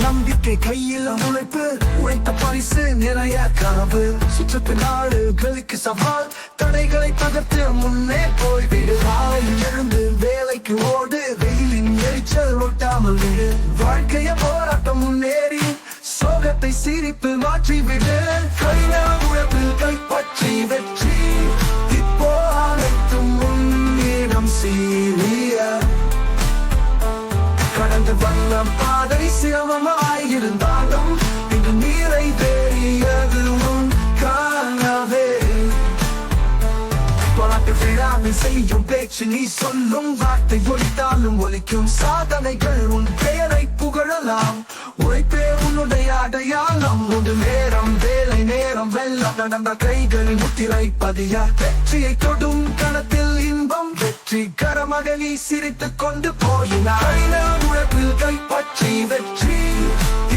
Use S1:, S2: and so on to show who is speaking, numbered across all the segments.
S1: நம்பிக்கை கையில் உழைப்பு உழைத்த பரிசு நிறைய கனவு சுற்றத்து நாடுகளுக்கு சவால் தடைகளை தகர்த்து முன்னே போய்விடு காலையில் எழுந்து வேலைக்கு ஓடு வெயிலின் எரிச்சல் ஒட்டாமல் விடு வாழ்க்கைய போராட்டம் முன்னேறி சோகத்தை சிரிப்பு மாற்றிவிடு கடின உழைப்பில் கைப்பற்றி வெற்றி இப்போ அனைத்தும் முன்னிடம் சீரிய கடந்து வந்த பாதை சிரமமாய் இருந்தாலும் இன்று நீரை தேறியது உன் காணவே பாட்டு விழாவில் செய்யும் பேச்சு நீ சொல்லும் வார்த்தை ஒழித்தாலும் ஒலிக்கும் சாதனைகள் உன் பெயரை புகழலாம் உழைப்பே உன்னுடைய அடையாளம் உண்டு நேரம் வேலை நேரம் வெள்ளம் நடந்த கைகள் முத்திரை பதிய வெற்றியை தொடும் கணத்தில் இன்பம் வெற்றி கரமாக நீ சிரித்துக் கொண்டு போயினார் உழைப்பில் கைப்பற்றி வெற்றி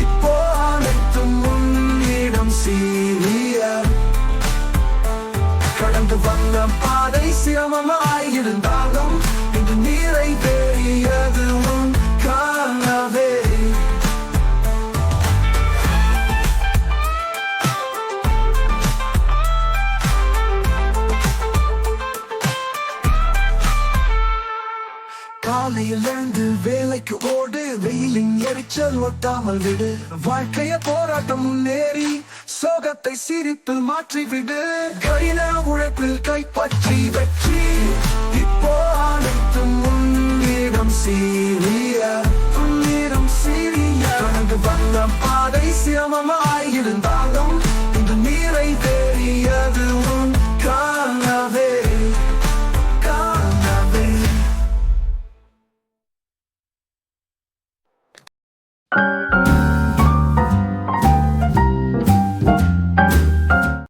S1: இப்போ அனைத்தும் உன்னிடம் சீரிய கடந்து வந்த பாதை சிரமமாய் இருந்தாலும் இன்று நீரை தேறியது உன் காணவே காலையில் எழுந்து வேலைக்கு ஓடு வெயிலின் எரிச்சல் ஒட்டாமல் விடு வாழ்க்கைய போராட்டம் முன்னேறி சோகத்தை சிரிப்பில் மாற்றிவிடு கடின உழைப்பில் கைப்பற்றி வெற்றி இப்போ அனைத்தும் உன்னிடம் சீரிய கடந்து வந்த பாதை சிரமமாய் இருந்தாலும் இந்த நீரை தேறியது உன் காணவே காணவே